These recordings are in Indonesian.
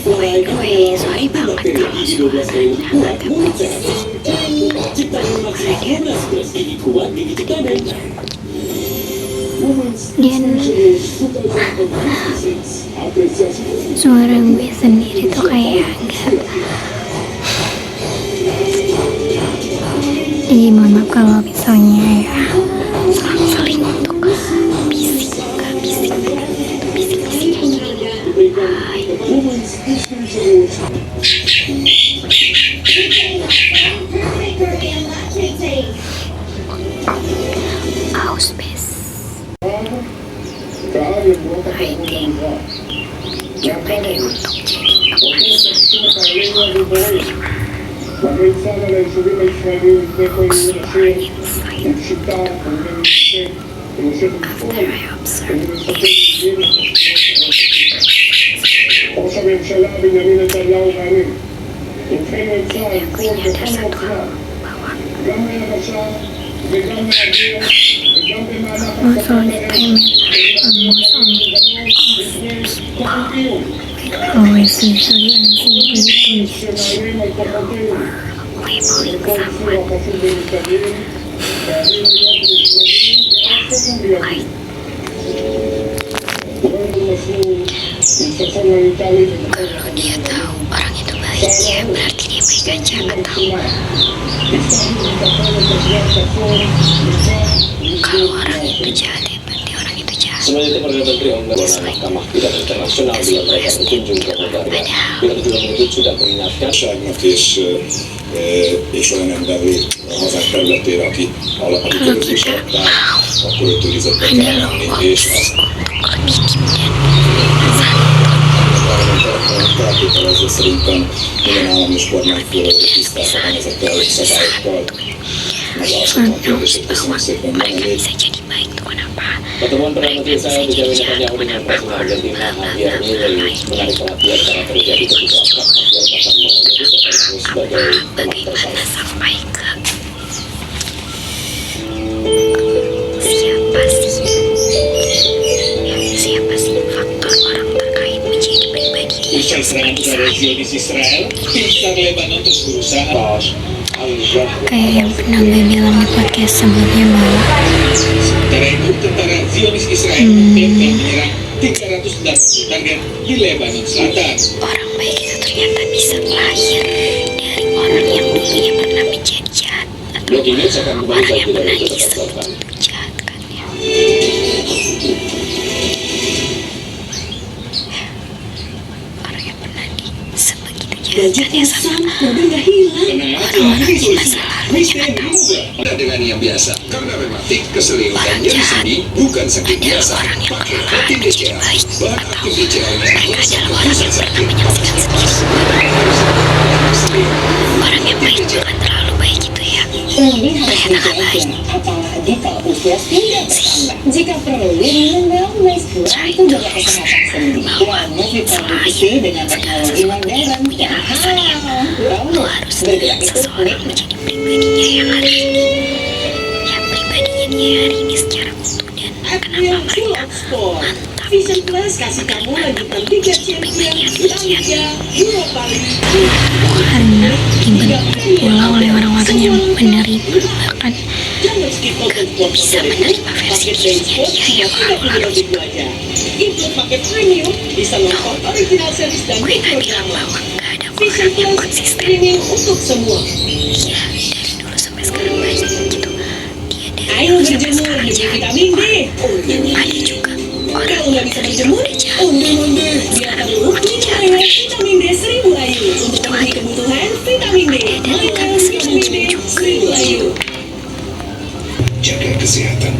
By the way, sorry banget kalau suaranya agak berisik karena dan suara gue sendiri tuh kayak agak, jadi mohon maaf kalau misalnya ya selang-seling untuk bisik Ausbes I think coba deh untuk jadi after I observe gue nyadar satu hal bahwa most of the time always usually and simply labeling someone like kalau dia tahu orang itu baik ya berarti dia baik aja, atau kalau orang itu jahat ya berarti orang itu jahat. Semenjak Perdana Menteri Onggaran Mahkamah Pidana Internasional bila mereka berkunjung ke Bulgaria, bila juga menyebut sudah mengingatkan és olyan emberi a hazánk területére, aki alapvetően viselták, akkor ő turizetbe kell menni, és azt feltételező szerintem minden állam és kormányfő tisztában ezekkel a szabályokkal. Megállapodom a kérdését, köszönöm szépen. Pertemuan Perdana Menteri Israel Benjamin Netanyahu dengan Presiden Argentina Javier Milei menarik perhatian karena terjadi kecelakaan Javier bahkan menyebut Netanyahu sebagai teman tersayang. Sampai ke siapa sih faktor orang terkait menjadi pribadi Usai serangan udara Zionis Israel, tim SAR Lebanon terus berusaha. kayak yang pernah gue bilang di podcast sebelumnya bahwa Sementara itu, tentara Zionis Israel telah menyerang 380 target di Lebanon Selatan. orang baik itu ternyata bisa lahir dari orang yang dulunya pernah menjadi jahat atau orang yang pernah disebut jahat kan ya. Orang yang pernah sebegitu jahatnya sama orang-orang di masa lalu yang tahu dengan yang biasa karena rematik, keselio dan nyeri sendi bukan sakit biasa. Pakai Hati DCL, bahan aktif DCL-nya mereka adalah orang yang pernah menyaksikan sendiri. Orang yang baik bukan terlalu baik gitu ya. Ternyata gak baik. Apalagi kalau usia sudah bertambah. Jika perlu, minum wellness untuk jaga kesehatan sendi. Wellness diproduksi dengan teknologi modern. Lo harus melihat seseorang menjadi pribadinya yang hari ini. Ya pribadinya dia hari ini secara utuh dan kenapa mereka mantap gitu. Kenapa menjadi pribadi yang demikian. Karena dibentuk pula oleh orang-orang yang menerima, bahkan gak bisa menerima versi dirinya dia yang lalu itu. Gue gak bilang bahwa gak ada orang yang konsisten. Iya, dari dulu sampai sekarang baik gitu. Dia dari dulu sampai sekarang jahat. Ada juga orang yang dari dulu udah jahat sekarang makin jahat lagi. Dan kan sedikit juga. Jaga kesehatan.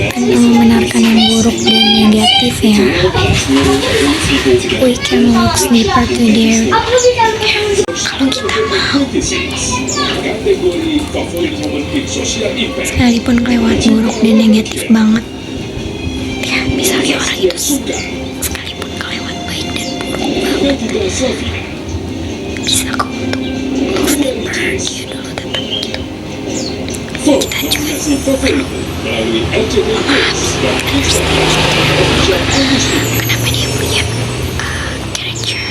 Karena membenarkan yang buruk dan negatif ya. We can look deeper to there. Kalau kita mau, sekalipun kelewat buruk dan negatif banget ya, misalnya orang itu sekalipun kelewat baik dan buruk banget, bisa kok untuk look deeper. Dia dulu tetap gitu. Vote aplikasi favoritmu melalui RCTI Plus dan Instagram official Agustus. Kenapa dia punya character?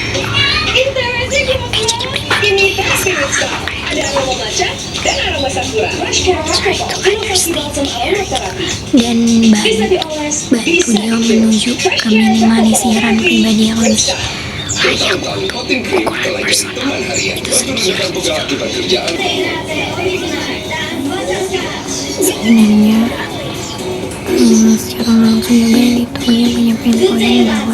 Ini Spirit Style. Ada aroma matcha dan aroma sakura. Fresh Carrara inovasi balsam aroma terapi. Dan Bisa dioles, bantu bisa dia dijus. menuju Fresh ke Carrara minimalisasiran pribadi yang Spirit lebih Style. Bertahun-tahun Kotin Cream telah jadi teman harian bantu menekan pegawai akibat kerjaan. sebenarnya secara langsung juga itu dia punya poin bahwa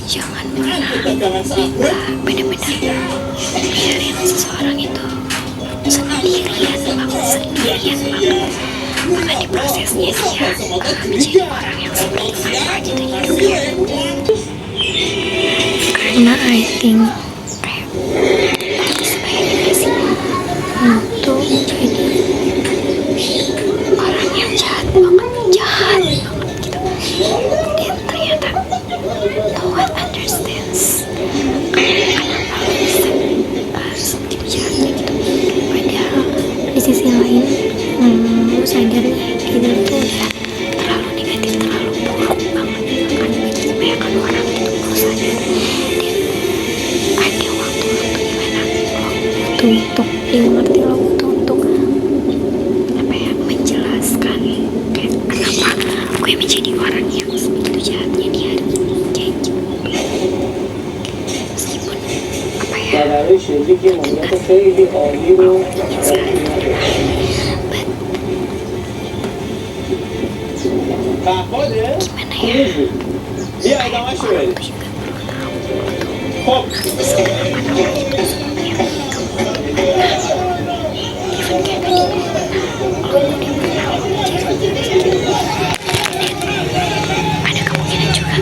jangan pernah benar-benar biarin seseorang itu sendirian banget maka di prosesnya dia akan menjadi orang yang seperti apa gitu ya, karena I think kayak sebaiknya sih untuk jadi orang yang jahat banget gitu, dan ternyata no one understands kenapa lo bisa seperti jahatnya gitu. Padahal di sisi lain lo sadar nih hidup tuh udah terlalu negatif, terlalu buruk banget akan kebanyakan orang gitu, lo sadar. Dan ada waktu-waktu dimana lo butuh untuk dimengerti, lo butuh untuk apa ya, menjelaskan kayak kenapa gue menjadi orang yang sebegitu jahatnya di hari ini kayak gitu. Meskipun apa ya, gimana ya, orang tuh juga perlu tahu seberapa dalamnya sebenarnya even kayak tadi lo udah pernah ada kemungkinan juga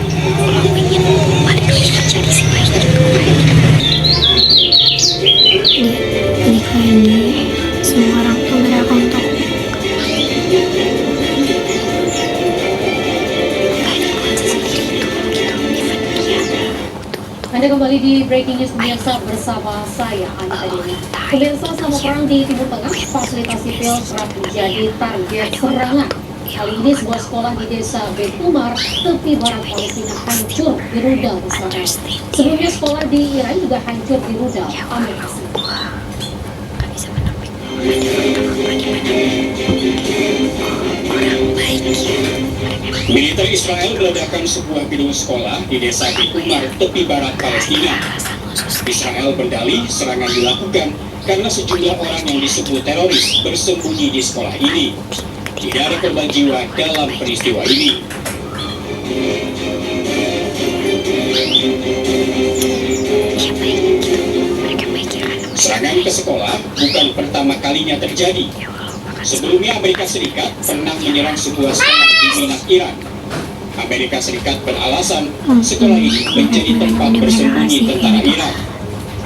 lo ingin balik lagi menjadi si baik juga di nikah ini semua orang tuh berhak untuk gak dibuat sesendiri itu gitu, even dia butuh Anda kembali di Breaking News Pemirsa bersama saya, Anita Dini. Pemirsa, selama perang di Timur Tengah, fasilitas sipil kerap menjadi target serangan. Kali ini sebuah sekolah di desa Bet Umar, tepi barat Palestina hancur di rudal Israel. Sebelumnya sekolah di Iran juga hancur di rudal Amerika Serikat. gak bisa menampik orang baik ya. Militer Israel meledakkan sebuah gedung sekolah di desa Bet Umar, tepi barat Palestina. Israel berdalih serangan dilakukan karena sejumlah orang yang disebut teroris bersembunyi di sekolah ini. Tidak ada korban jiwa dalam peristiwa ini. Ya baik gitu, mereka baik ya kan. Serangan ke sekolah bukan pertama kalinya terjadi. Ya Allah, makasih. Sebelumnya Amerika Serikat pernah menyerang sebuah sekolah di Minak, Iran. Amerika Serikat beralasan sekolah ini menjadi tempat bersembunyi tentara Iran.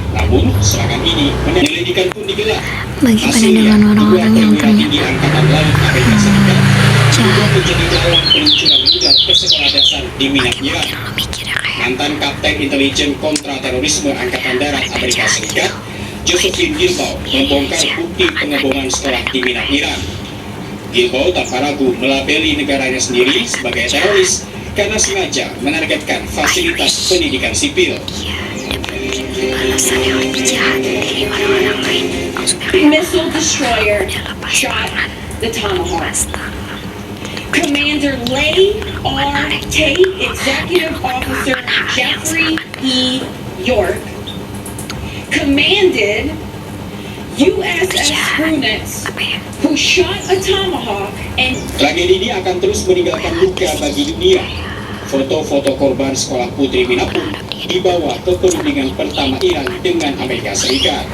Namun serangan ini penyelidikan pun digelar. Bagaimana Hasilnya, dengan dua orang-orang yang perwira tinggi ternyata Angkatan Laut Amerika Serikat juga jahat? menjadi dalang peluncuran rudal ke sekolah dasar di Minak, Iran. Mungkin lo mikirnya kayak Mantan Kapten Intelijen Kontra Terorisme Angkatan Darat Amerika Serikat, Josephine Gilboa, membongkar bukti pengeboman sekolah di Minak, Iran. Gilboa tanpa ragu melabeli negaranya sendiri sebagai teroris karena sengaja menargetkan fasilitas pendidikan sipil. dia dapetin balasan yang lebih jahat dari orang-orang lain. Maksudnya kayak Missile destroyer udah lepas shot tangan, the Tomahawk. lepas tangan. Commander Lay R. Tate, Executive Officer Jeffrey E. York, commanded USS Hornets, Apa ya? who shot a Tomahawk and Tragedi ini akan terus meninggalkan luka bagi dunia. Foto-foto korban sekolah putri Mina pun dibawa ke perundingan pertama Iran dengan Amerika Serikat.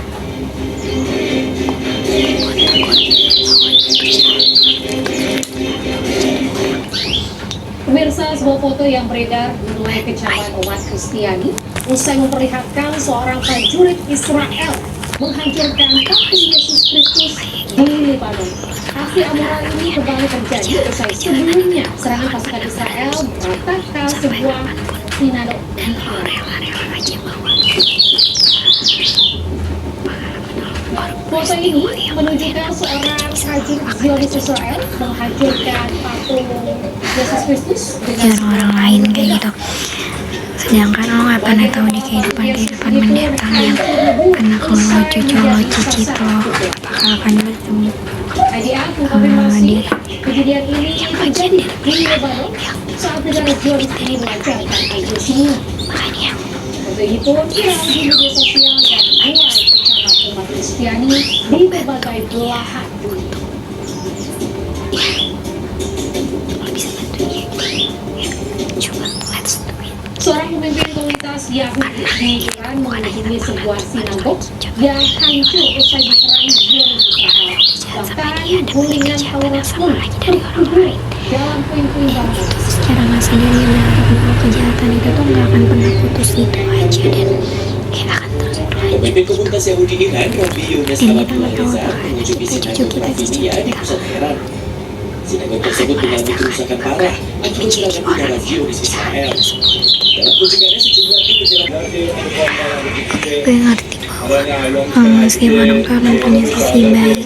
Pemirsa, sebuah foto yang beredar menuai kecaman umat Kristiani usai memperlihatkan seorang prajurit Israel menghancurkan patung Yesus Kristus di Lebanon. Aksi amoral ini kembali terjadi usai sebelumnya serangan pasukan Israel meratakan sebuah sinagog di Dan lo Iran. rela-rela aja bawa pengalaman lo Foto ini menunjukkan seorang prajurit Zionis Israel menghancurkan patung Yesus Kristus dengan orang lain kayak gitu. Sedangkan lo gak pernah tahu di kehidupan mendatang yang anak lo, cucu lo, cicit lo bakal akan bertemu IDA mengkonfirmasi kejadian ini terjadi di Lebanon saat negara Zionis ini melancarkan aksi makanya foto itu pun viral di media sosial dan mulai tercatat umat Kristiani di berbagai belahan dunia. lo bisa bantuin ya coba let's do it. Seorang pemimpin komunitas Yahudi di Iran mengunjungi sebuah sinagog yang hancur usai diserang Zionis Israel. Bahkan gulingan Taurat pun terkubur dalam puing-puing bangunan. Secara nggak sadar dia berharap bahwa kejahatan itu tuh nggak akan pernah putus gitu aja dan kayak akan terus berlanjut. Pemimpin komunitas Yahudi Iran, Rabbi Yunis Dan kita Abdullah nggak tahu Reza, apakah mengunjungi kita sinagog cucu kita Rafinia di pusat Iran. Sinagog tersebut mengalami kerusakan parah akibat serangan udara Zionis Israel. Dalam kunjungannya sejumlah tim penyelam gue ngerti bahwa meski menangkap punya sisi baik,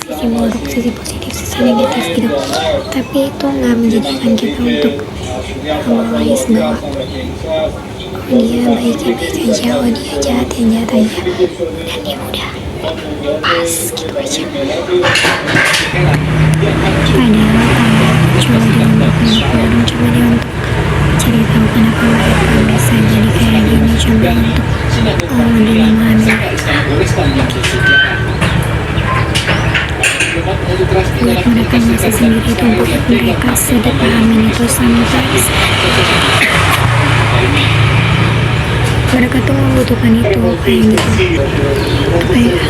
sisi buruk, sisi positif, sisi negatif gitu, tapi itu nggak menjadikan kita untuk analis bahwa oh dia baik-baik aja, oh dia jahat aja, dan ya udah pas gitu aja. Padahal kalau coba dia untuk coba dia untuk cari tahu kenapa mereka bisa jadi kayak gini, coba untuk memahami buat mereka merasa sendiri itu buat mereka sedepahamin itu sometimes mereka tuh membutuhkan itu kayak gitu. Kayak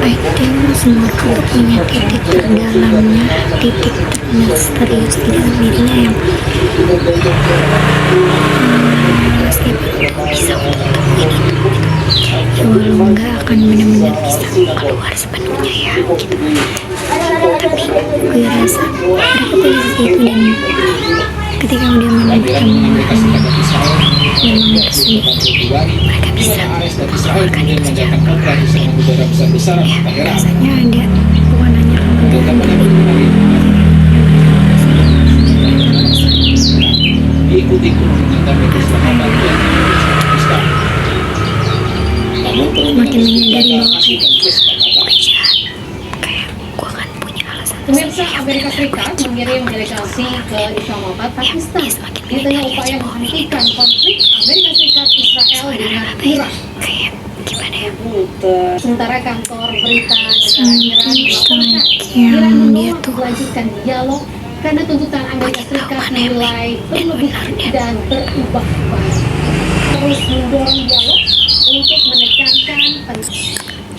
I think semua orang tuh punya titik terdalamnya, titik misterius di dalam dirinya yang meskipun itu bisa untuk temuin itu ya walau nggak akan benar-benar bisa keluar sepenuhnya ya gitu, tapi gue rasa mereka punya sisi itu dan ketika udah menemukan memang tersebut mereka bisa mengeluarkan itu secara keluar ya rasanya ada bukan hanya kemenangan tapi diikuti dengan keselamatan dan Pakistan. Namun makin menyadari bahwa gue jahat kayak gue kan punya alasan Pemirsa, Amerika Serikat mengirim delegasi ke Islamabad, Pakistan di tengah upaya menghentikan konflik Amerika Serikat Israel dengan Iran. kayak gimana ya, Sementara kantor berita negara Iran melaporkan yang Iran dia menolak tuh melanjutkan dialog karena tuntutan Amerika Serikat dinilai berlebihan dan berubah-ubah. Terus mendorong dialog untuk menekankan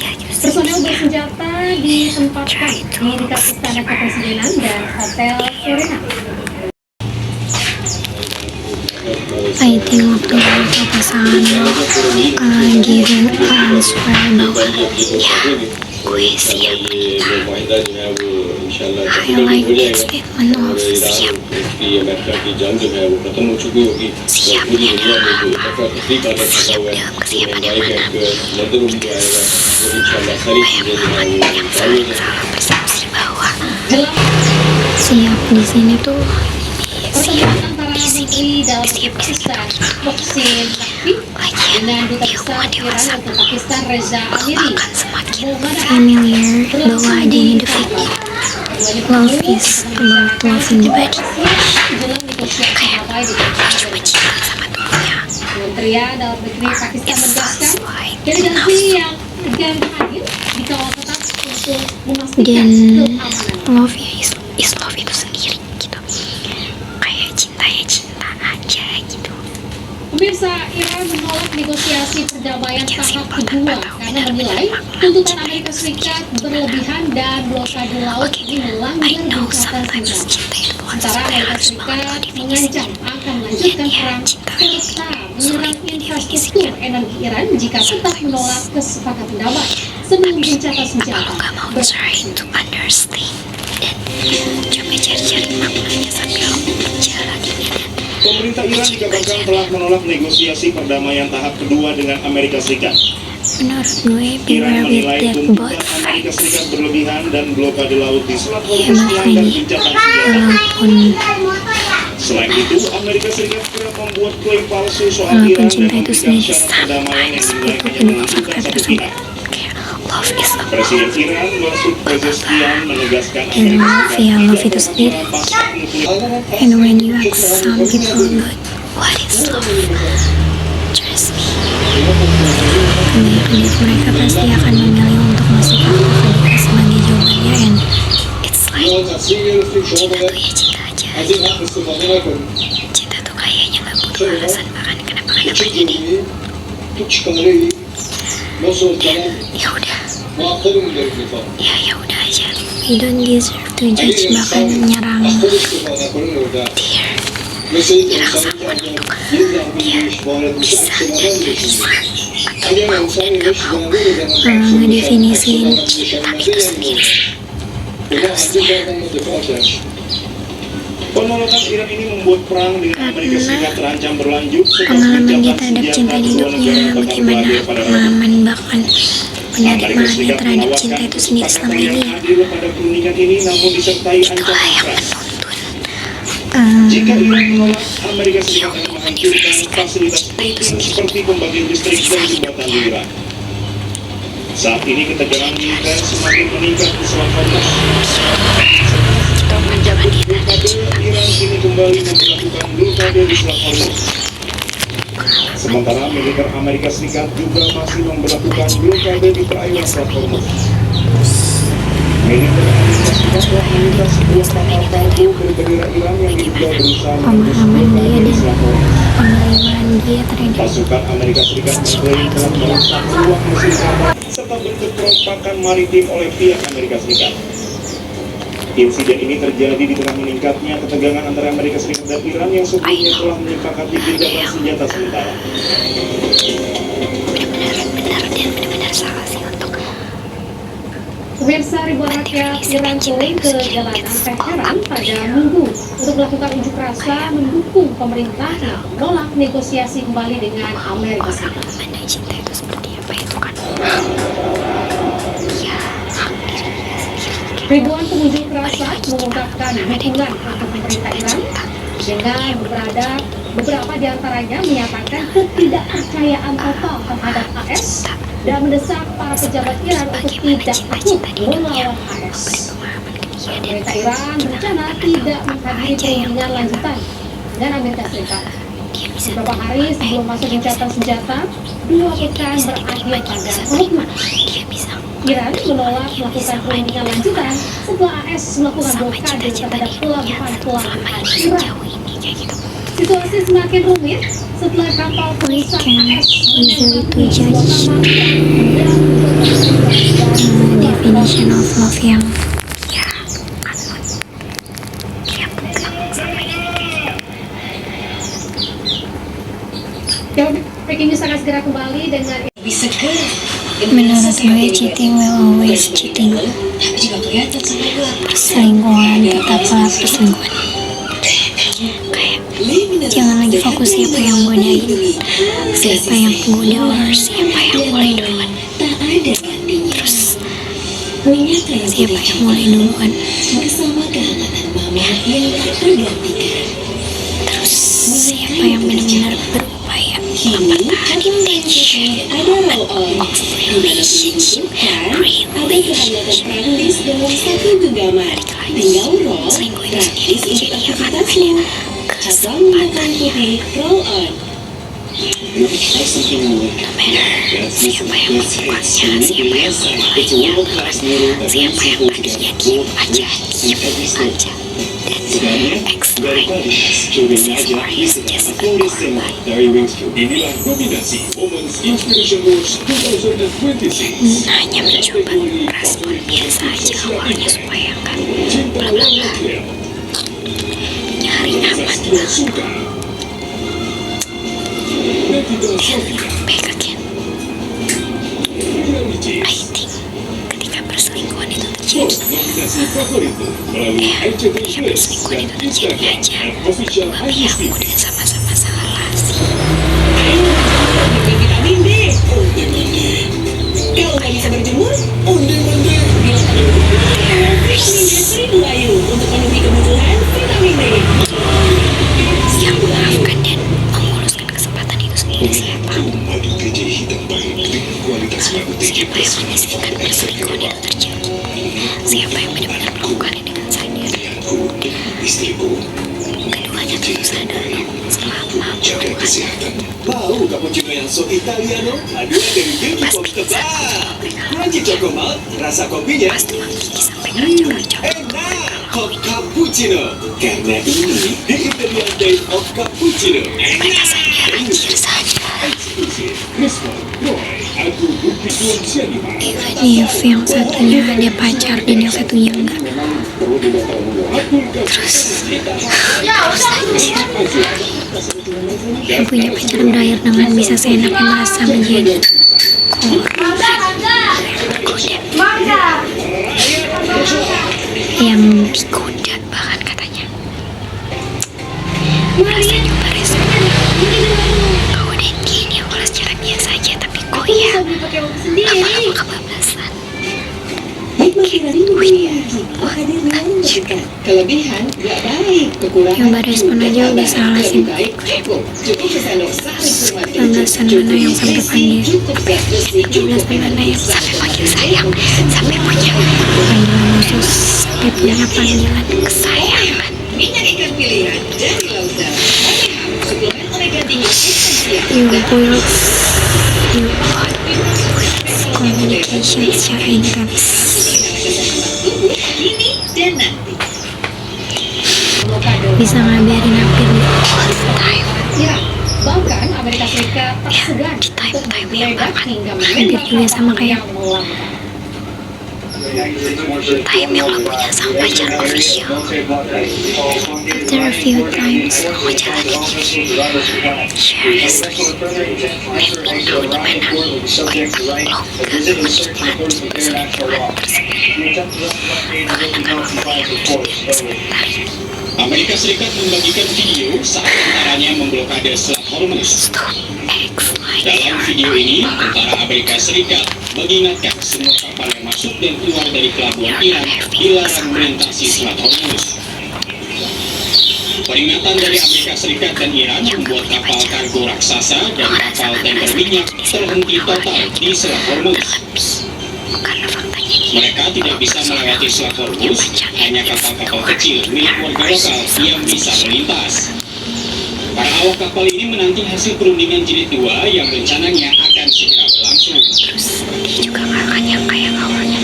ya justru personel bersenjata ditempatkan di dekat istana kepresidenan dan hotel Serena. I think waktu itu pasangan lo giving answer bahwa ya gue siap menikah. I like that statement of siap. Siap ya dalam apa? Siap dalam kesiapan yang mana? Banyak banget yang salah persepsi bahwa siap di sini tuh siap Pertemuan antara Menteri Dalam Negeri Pakistan, Mohsin Naqvi, dengan Duta Besar Iran untuk Pakistan Reza Amiri akan semakin familiar bahwa adanya the fact love is about loving the body. jelang negosiasi Kayak damai di gue cuma cinta sama tubuhnya. Kementerian Dalam Negeri Pakistan It menegaskan sounds like delegasi yang akan hadir dikawal ketat untuk memastikan dan keamanan. love ya is love itu sendiri gitu. Kayak cinta ya cinta aja gitu. Pemirsa, Iran menolak negosiasi perdamaian tahap kedua karena menilai tuntutan Amerika Serikat berlebihan dan blokade laut ini melanggar I know gencatan sometimes senjata. cinta itu bukan Sementara sampai Amerika harus banget Serikat kalau definisinya. mengancam akan melanjutkan perang serta menyerang infrastruktur energi Iran jika tetap menolak kesepakatan damai sebelum gencatan senjata. Kalau nggak mau try to understand dan coba cari-cari maknanya sambil lo menjalaninnya dan Pemerintah Iran dikabarkan telah menolak negosiasi perdamaian tahap kedua dengan Amerika Serikat. Menurut gue, Iran beware with menilai that tuntutan both Amerika sides. Serikat berlebihan dan blokade laut di Selat Ya Hormuz melanggar makanya, gencatan senjata. walaupun Selain itu, Amerika Serikat kerap membuat klaim palsu soal walaupun Iran dan cinta itu memberikan sendiri syarat perdamaian yang sometimes dinilai butuh hanya kedua menguntungkan fakta satu tersebut. pihak. Kayak love is a Presiden Iran, Masoud Pezeshkian, menegaskan And Amerika love, Serikat ya, love tidak itu berhak sendiri. merampas hak nuklir. And when you ask some people about what is love, trust me, menit-menit mereka pasti akan memilih untuk masuk ke dia sebagai jawabannya. And it's like cinta tuh ya cinta aja. Cinta tuh kayaknya gak butuh alasan bahkan kenapa jadi. Ya udah, ya udah aja. You don't deserve to judge bahkan menyerang dia. Nyerang sama untuk dia bisa jadi smart atau mau dan gak mau ngedefinisiin cinta itu sendiri. Harusnya Penolakan Iran ini membuat perang dengan Amerika Serikat terancam berlanjut setelah pengalaman dia gencatan terhadap cinta senjata di kedua hidupnya, negara bakal bagaimana berakhir pada Rabu. pengalaman bahkan Amerika penerimaannya Serikat terhadap cinta menawarkan itu sendiri selama kesepakatan yang ini. adil pada perundingan ini namun disertai Itulah ancaman yang keras. menuntun Jika Iran menolak, Amerika Serikat akan menghancurkan fasilitas penting seperti pembangkit listrik dan jembatan di Iran. Saat ini ketegangan militer semakin meningkat di Selat Hormuz. Iran kini kembali memperlakukan blokade di Selat Hormuz. Sementara militer Amerika Serikat juga masih memperlakukan blokade di perairan Selat Hormuz. Militer Amerika Serikat telah meminta sebuah kapal kargo berbendera Iran yang diduga berusaha menembus pemahaman dia blokade di dan Selat Hormuz. penerimaan dia terhadap Pasukan Amerika Serikat mengklaim telah merusak ruang mesin kapal serta bentuk perompakan maritim oleh pihak Amerika Serikat. Insiden ini terjadi di tengah meningkatnya ketegangan antara Amerika Serikat dan Iran yang sebelumnya telah menyepakati gencatan senjata sementara. benar-benar salah sih untuk Pemirsa, ribuan rakyat Iran turun ke jalanan Teheran pada Minggu untuk melakukan unjuk rasa mendukung pemerintah yang menolak negosiasi kembali dengan Amerika Serikat. memandang cinta itu seperti apa itu kan ya Ribuan pengunjuk rasa mengungkapkan dukungan untuk pemerintah Iran dengan beberapa diantaranya menyatakan ketidakpercayaan total terhadap AS dan mendesak para pejabat Iran untuk tidak takut melawan AS. Pemerintah Iran berencana tidak menghadiri perundingan lanjutan dengan Amerika Serikat. Beberapa hari sebelum masa gencatan senjata, 2 pekan berakhir pada komitmen. Iran menolak melakukan perundingan lanjutan setelah AS melakukan blokade terhadap pelabuhan-pelabuhan Iran. Situasi semakin rumit setelah kapal perusahaan AS easily to judge definition of love yang ya anut ya bukan sama Yang breaking news akan segera kembali dengan menurut gue cheating will always cheating. Perselingkuhan tetaplah perselingkuhan. Kayak jangan lagi fokus siapa yang godain, siapa yang goda, or siapa yang mulai duluan. Terus siapa yang mulai duluan. Terus siapa yang benar-benar berupaya mempertahankan tension of relationship. Balik lagi, selingkuh itu sendiri jadinya kan ada kesempatannya. No matter siapa yang melakukannya, siapa yang memulainya, siapa yang tadinya diem aja. Ex-boy is just a korban. Inilah nominasi Moments Inspiration Awards 2026. Hanya mencoba merespon biasa aja awalnya supaya nggak Cinta warna krem. nyari aman Sastra Suka. Navita Sofia. back again. Irani I Jis. think ketika perselingkuhan itu Vote terjadi, nominasi favoritmu melalui RCTI Plus dan Instagram @official tapi Ayus aku TV. dan sama ini tingkat perselingkuhan itu terjadi. Siapa yang benar-benar melakukannya dengan sadar? Istriku, Keduanya tentu sadar selama jaga kesehatan. Mau cappuccino yang so Italiano? Aduan dari Milky Box tebal. Crunchy Choco Malt, rasa kopinya pasti memiliki sampai kerja-kerja. enak. Hot Cappuccino. Karena ini the Italian Day of Cappuccino. Mereka sadar, anjir sadar. Crispo, Boy, Agung Bukti Tuan Sianima. If yang satunya ada pacar dan yang satunya enggak. Terus anjir. Yang punya pacar berakhir dengan bisa seenaknya merasa menjadi yang digoda bahkan katanya. Merasa nyoba respon. Kau dan dia ini awalnya secara biasa aja tapi goyah. Lama-lama kebablasan. Kelebihan gak baik, kekurangan Nyoba respon aja udah salah sih. Kebablasan mana yang sampai panggil. Kebablasan mana yang sampai panggil sayang. Sampai punya panggilan khusus. Sampai punya panggilan kesayangan. minyak ikan pilihan dari lautan. Suplemen omega 3 esensial. You build your communication secara intens. Kini dan nanti. Bisa ngabarin hampir all the time. Ya, bahkan Amerika Serikat tak segan Di time-time untuk yang mendekat bahkan hingga hampir menembak juga sama kayak yang melangkah. time yang lo punya sama pacar official. After a few times lo ngejalanin ini, seriously, let me know gimana otak lo gak menikmati keselingkuhan tersebut. Bahkan dengan waktu yang sebentar. Amerika Serikat membagikan video saat tentaranya memblokade Selat Hormuz. Stop X Dalam video ini, tentara Amerika Serikat mengingatkan semua kapal yang masuk dan keluar dari pelabuhan Iran dilarang melintasi Selat Hormuz. Peringatan dari Amerika Serikat dan Iran membuat kapal kargo raksasa dan kapal tanker minyak terhenti total di Selat Hormuz. Karena faktanya dia Mereka tidak bisa melewati Selat Hormuz, hanya kapal-kapal kecil milik warga lokal yang bisa melintas. Para awak kapal ini menanti hasil perundingan jilid 2 yang rencananya akan segera berlangsung. terus dia juga gak akan yang kayak awalnya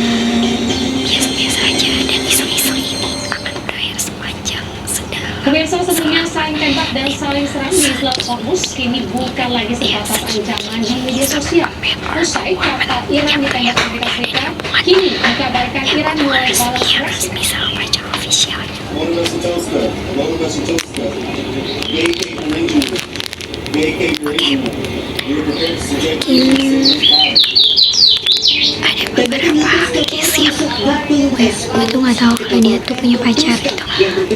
biasa-biasa aja dan iseng-iseng ini akan berakhir sepanjang sedang. Pemirsa, sebelumnya saling tembak dan saling serang di Selat Hormuz kini bukan lagi sebatas ancaman di media sosial. Usai kapal Iran ditembak Amerika Serikat, kini dikabarkan Iran mulai balas Resmi serangan. resmi sama pacar official. Ada beberapa case yang gue tuh gak tahu kalau dia tuh punya pacar gitu.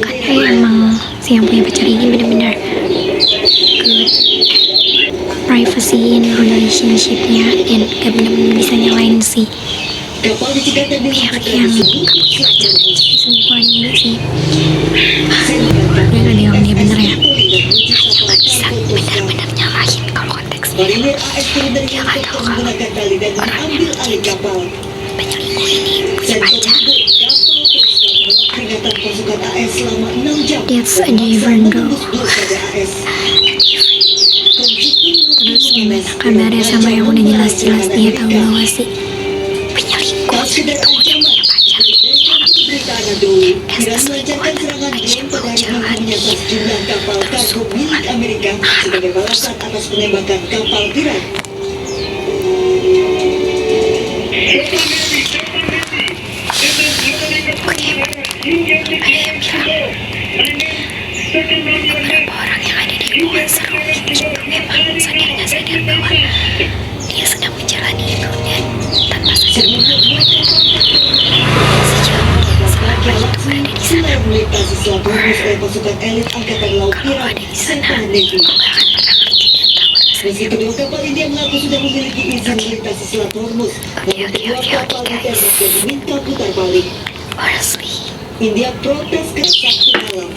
Karena emang si yang punya pacar ini benar-benar good privacy in relationship-nya dan gak benar-benar bisa nyalain si Kapal dicegat dan pihak yang gak punya pacar dan jadi selingkuhan ini sih. Gue gak bilang dia bener ya, hanya gak bisa benar-benar nyalahin kalau konteksnya Marinir AS turun dari dia gak tahu helikopter kalau menggunakan tali dan mengambil alih kapal. penyelingkuh ini punya Dan pacar. tersebut kapal terus menolak peringatan pasukan AS selama 6 jam. That's a dan memaksa different girl. menembus blokade AS. Terus gimana kabarnya sama yang udah jelas-jelas dia tahu bahwa si penyelingkuh itu udah punya pacar. Berita Anadolu, Iran melancarkan serangan drone pada hari Minggu menyasar sejumlah kapal kargo milik Amerika sebagai balasan atas penembakan kapal Iran. Oke, ada yang bilang beberapa orang yang ada di hubungan seru itu memang sadar nggak sadar bahwa dia sedang menjalani itu dan tanpa sadar bahwa sejauh mungkin selama itu berada di sana. Mulai melintasi Selat Hormuz oleh pasukan elit Angkatan Laut Kalau Iran ada di sana, serta Navy. lo gak akan pernah ngerti dan tahu rasanya. Meski kedua kapal India mengaku sudah memiliki izin melintasi Selat Hormuz, namun kedua kapal ditembak dan diminta putar balik. Honestly, India protes ke Sabtu malam.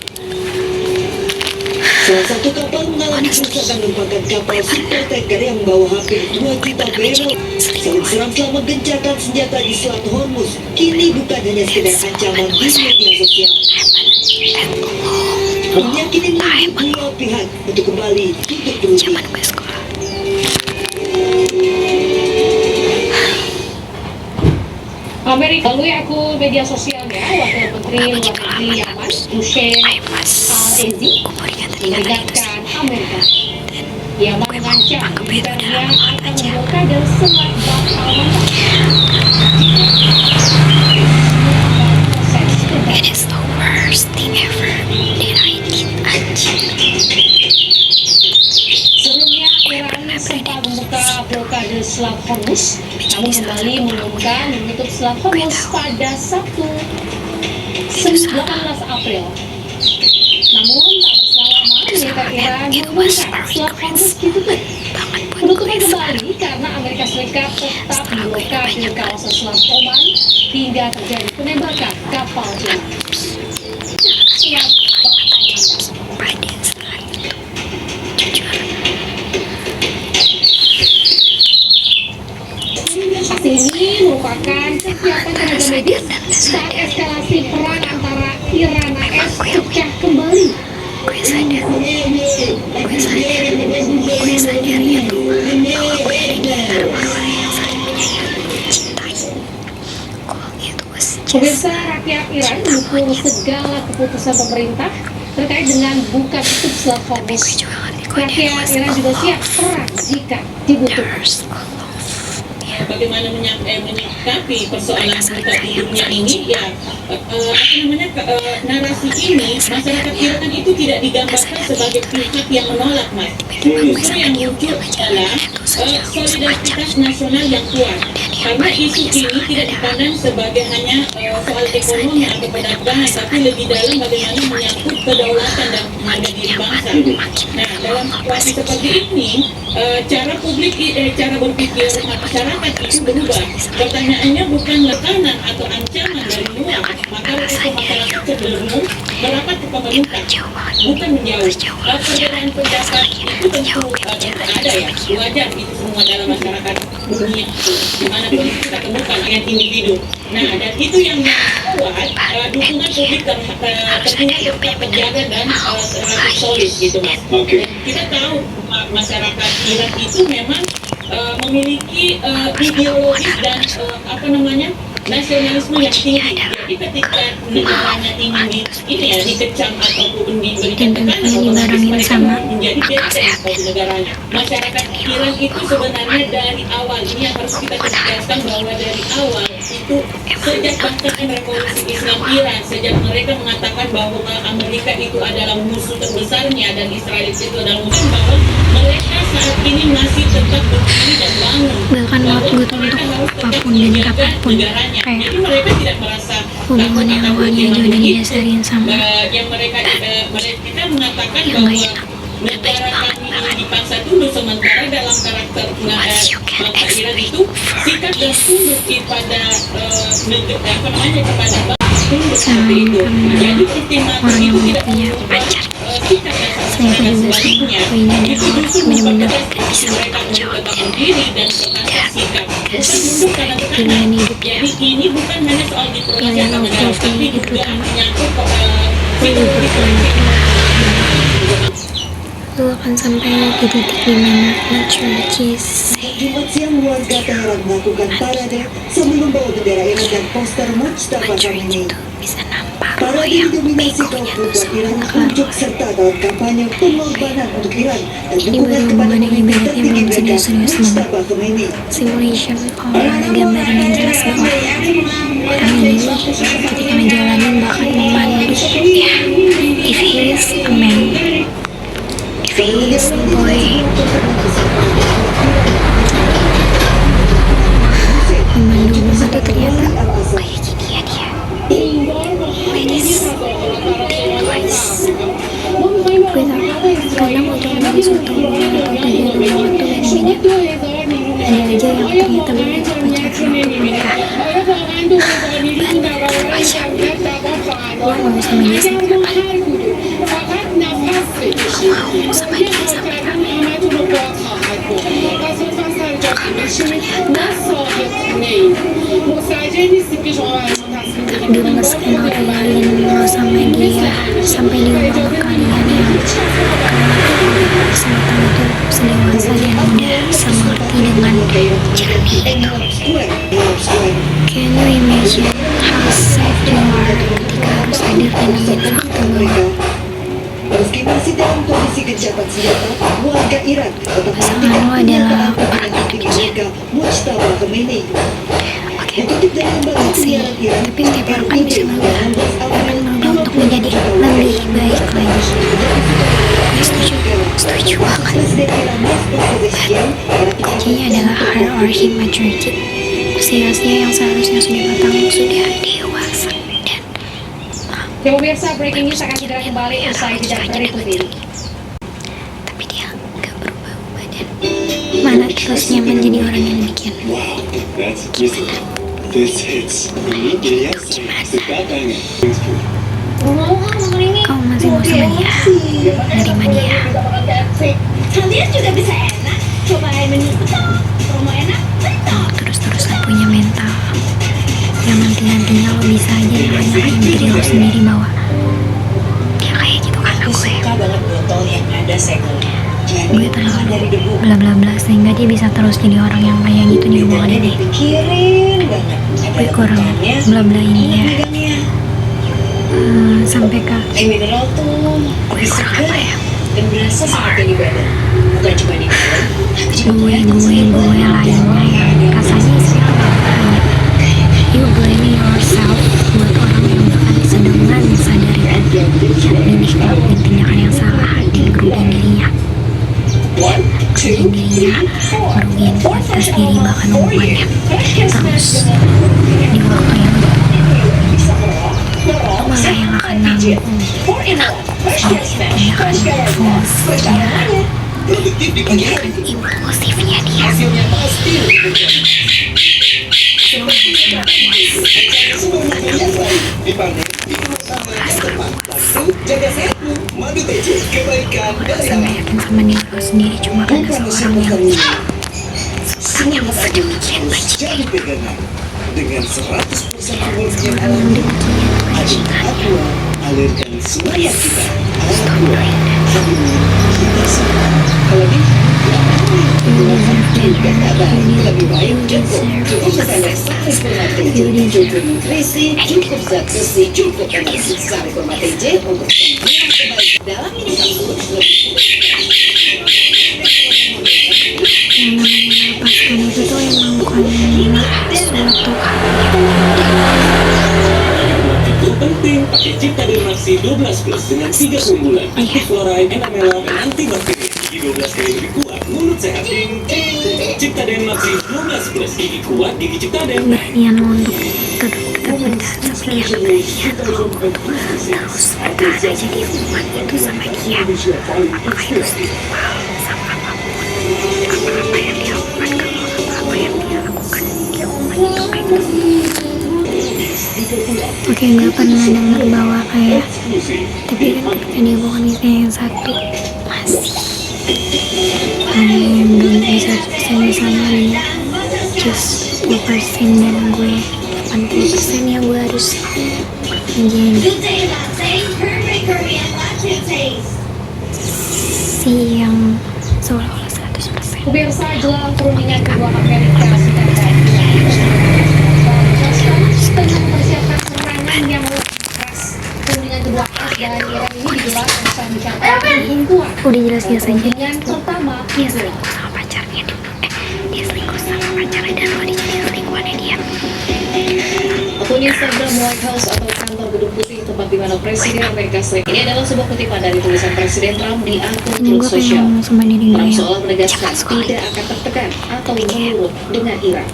Salah satu kapal mengalami Medusa merupakan kapal super tanker yang membawa hampir 2 juta barrel. Saling serang selama gencatan senjata di Selat Hormuz kini bukan hanya sekedar ancaman di media sosial. Menyakini dua pihak untuk kembali tutup beruji. Zaman gue sekolah. Amerika melalui akun media sosialnya, Wakil Menteri Luar Negeri Yaman, Hussein Al-Ezi, mengingatkan Amerika. Yaman mengancam militernya akan memblokade Selat Bab al-Mandab. It is the worst thing ever that I did, anjing. Sebelumnya, Iran sempat membuka blokade Selat Hormuz, namun kembali mengumumkan menutup Selat Hormuz pada Sabtu 18 April. Namun, tak berselang lama, militer Iran mengumumkan Selat Hormuz ditutup. Penutupan kembali karena Amerika Serikat tetap memblokade kawasan Selat Oman hingga terjadi penembakan kapal Iran. Selat Bab al-Mandab. Aksi ini merupakan kesiapan tenaga medis saat eskalasi perang antara Iran AS pecah kembali. Gue sadar ya tuh bahwa gue ada di antara orang-orang yang saling menyayangi dan mencintai. Goalnya tuh was Pemirsa, rakyat Iran mendukung segala keputusan pemerintah terkait dengan buka tutup Selat Hormuz. Rakyat Iran juga siap perang jika dibutuhkan. Bagaimana menyikapi persoalan buka tutupnya ini, ya narasi ini masyarakat Iran itu tidak digambarkan sebagai pihak yang menolak, Mas. Justru yang muncul adalah solidaritas nasional yang kuat, karena isu ini tidak dipandang sebagai hanya soal ekonomi atau perdagangan, tapi lebih dalam bagaimana menyangkut kedaulatan dan harga diri bangsa. Nah, dalam situasi seperti ini, cara berpikir masyarakat itu berubah. Pertanyaannya bukan tekanan atau ancaman dari luar, maka resiko masyarakat cenderung merapat ke pemerintah, bukan menjauh. Perbedaan pendapat itu tentu ada ya, wajar itu semua dalam masyarakat dunia, dimanapun kita temukan dengan individu. Nah, dan itu yang membuat dukungan publik terlihat tetap terjaga dan relatif solid gitu, Mas. Kita tahu masyarakat Iran itu memang memiliki ideologis dan nasionalisme yang tinggi. Jadi ketika negaranya ingin dikecam ataupun diberikan tekanan otomatis menjadi benteng bagi negaranya. Masyarakat Iran itu sebenarnya dari awal, ini yang harus kita tegaskan bahwa dari awal itu sejak bangkitan revolusi Islam Iran, sejak mereka mengatakan bahwa Amerika itu adalah musuh terbesarnya dan Israel itu adalah musuh, bahwa mereka saat ini masih tetap berdiri dan bangun. bahkan waktu untuk apapun dan kapanpun, kayak Mereka tidak merasa hubungan yang awalnya juga didasarkan sama yang mereka mengatakan bahwa negara kami ini dipaksa tunduk, sementara dalam karakter bangsa Iran itu sikap dan tunduk kepada kepada tunduk seperti itu. Jadi ultimatum itu tidak mengubah sikap dan saya juga sebaliknya. poinnya Itu adalah justru benar-benar membuat gak bisa mereka bertanggung jawab tetap dan berdiri dan bertanggung sikap. Bukan tunduk karena tekanan. pilihan hidupnya Jadi ini bukan hanya soal diplomasi pilihan atau negara, operasi tapi itu juga terutama menyangkut lu akan sampai di titik dimana maturity Jumat siang warga Teheran melakukan parade sambil membawa bendera Iran dan poster Mujtaba Khamenei. itu bisa nampak lo Parade yang didominasi kaum begonya tuh perempuan Iran sama unjuk serta dalam kampanye pengorbanan untuk Iran dan Ini dukungan baru kepada hubungan yang pemimpin ibaratnya tertinggi belum mereka, serius-serius Mujtaba Khamenei. simulation gambaran yang jelas bahwa orang ini ketika ngejalanin bakal memandu ya, if he is a man, if he is a boy, memandu bunga tuh ternyata kayak gini ya dia. Ladies, guys, gue tau kadang untuk menjadi suatu hubungan atau tujuan hubungan tuh beda-beda. Ada aja yang ternyata mereka pacaran untuk menikah. Aja, gue gak bisa main sampai kapan. Gue mau sama dia sampai Provocações passaram de alpinista, não só japonês. Mostrar jenis que jovem Gemes kenalin lo sama dia sampai di umur kalian yang kesempatan itu sedewasa dan udah semengerti dengan jernih itu. Can you imagine how sad you are ketika harus hadir dan nemenin waktu Meski masih dalam kondisi gencatan senjata, warga Iran tetap pasangan lo adalah orang aktivis mereka Mujtaba Khomeini. Dikutip dari lembaga penyiaran Iran, tapi setiap orang kan bisa berubah dan berubah untuk menjadi lebih baik lagi. Setuju banget. Presiden Iran Mesut Pezeshkian Kuncinya adalah her or him maturity. Usia-usia yang seharusnya sudah matang, sudah dewasa dan Ya pemirsa, breaking news akan segera kembali usai jeda berikut ini. tapi dia gak berubah-ubah dan mana terus nyaman jadi orang yang demikian. Wow, that's easy. This hits. Ini dia suka banget. Kau masih mau sama dia, nerima dia. Kalian juga bisa enak. Cobain menu betul. Promo enak betul. Terus-terusan punya mental yang nanti-nantinya lo bisa aja nyalahin diri lo sendiri bahwa dia kayak gitu kan Aku suka banget botol yang ada segelnya. gue terlalu bla bla bla sehingga dia bisa terus jadi orang yang kayak gitu di hubungan ini. Pikirin banget. Gue kurang bla bla ini ya sampai ke Mineral tuh gue kurang apa ya, dan berasa sangat di badan. Bukan cuma di badan, tapi juga gue lainnya ya rasanya istilah hanya you blaming yourself buat orang yang bahkan sedang sadari memilih melakukan tindakan yang salah dan kerugian dirinya kerugian kualitas diri bahkan hubungannya terus di waktu yang malah yang akan nanggung tindakan false-nya tindakan impulsifnya dia. Sampai yakin sama diri lo sendiri cuma karena seorang yang sedemikian baik. Dengan 100% kemuliaan Aqua, alirkan semangat kita. Aqua, kita semua. Kalau lebih baik cukup sari kurma TJ, cukup nutrisi, cukup zat besi, cukup energi. Sari kurma TJ untuk semua terbaik dalam ini satu. Yang namanya melepaskan itu tuh emang bukan suatu hal Itu penting pakai Cipta Den Maxi 12 Plus dengan 3 keunggulan anti fluoride, enamela, dan antibakteri. Gigi 12 kali lebih kuat, mulut sehat. Cipta Den Maxi 12 Plus, gigi kuat, gigi Cipta Den. keberanian lo untuk tetap bertahan sama dia, keberanian lo terus bertahan aja di hubungan itu sama dia, apa itu simpel sama apapun, apa yang dia lakukan ke lo, apa yang dia lakukan di hubungan itu kayak gitu. Oke, gak pernah denger bahwa kayak tapi kan ketika di hubungan kita yang satu masih ada yang belum bisa bersama dia just 10% dan gue 80% ya gue harus menjadi si yang seolah-olah 100%. Pemirsa, jelang perundingan kedua Amerika Serikat dan tengah mempersiapkan serangan yang keras. Perundingan kedua AS dan Iran ini digelar bisa mencapai kebuntuan. Udah jelas-jelas aja Perundingan pertama dia selingkuh sama pacarnya dia selingkuh sama pacarnya dan lo dijadiin selingkuhannya dia. akun Instagram White House atau kantor gedung putih tempat di mana Presiden Amerika Serikat ini adalah sebuah kutipan dari tulisan Presiden Trump di akun Ini Truth gue pengen Social. ngomong sama diri gue Trump yang seolah menegaskan sekolah tidak akan tertekan atau menurut dengan Iran.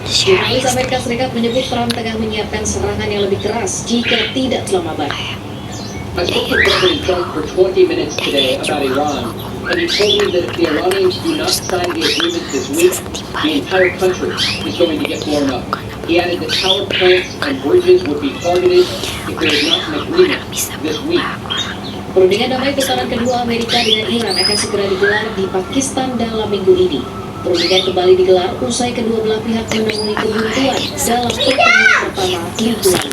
Jurnalis Amerika Serikat menyebut Trump tengah menyiapkan serangan yang lebih keras jika tidak Islamabad. I spoke with President Trump for 20 minutes today about Iran, and he told me that if the Iranians do not sign the agreement this week, the entire country is going to get blown up. He added that power plants and bridges would be targeted if there is not an agreement this week. Perundingan damai putaran kedua Amerika dengan Iran akan segera digelar di Pakistan dalam minggu ini. Perundingan kembali digelar usai kedua belah pihak menemui kebuntuan dalam pertemuan pertama di bulan.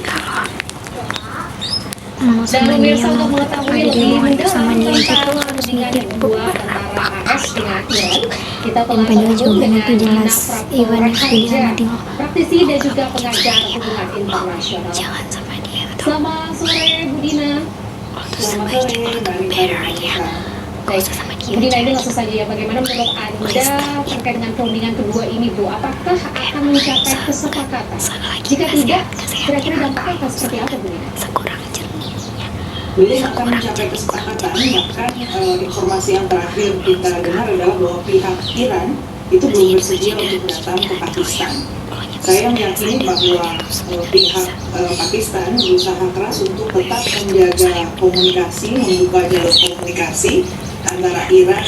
Mau sama Dan dia pemirsa untuk mau mengetahui ada lebih mau mendalam sama dia tentang gitu harus perundingan yang ditipu. kedua antara AS dengan Iran, kita telah Padahal terhubung jawabannya dengan tuh Nina jelas. Iwan Prapto Fidya Raharja, Madil. praktisi dan juga pengajar hubungan internasional. Jangan sama dia. Selamat sore Bu Dina. Selamat sore, Baik, Bu Dina, ini langsung saja ya, bagaimana menurut Anda terkait dengan perundingan kedua ini Bu? Apakah akan mencapai kesepakatan? Jika tidak, kira-kira dampaknya akan seperti apa Bu Dina? Belum akan mencapai kesepakatan, bahkan informasi yang terakhir kita dengar adalah bahwa pihak Iran itu belum bersedia untuk datang ke Pakistan. Saya meyakini bahwa pihak Pakistan berusaha keras untuk tetap menjaga komunikasi, membuka jalur komunikasi antara Iran,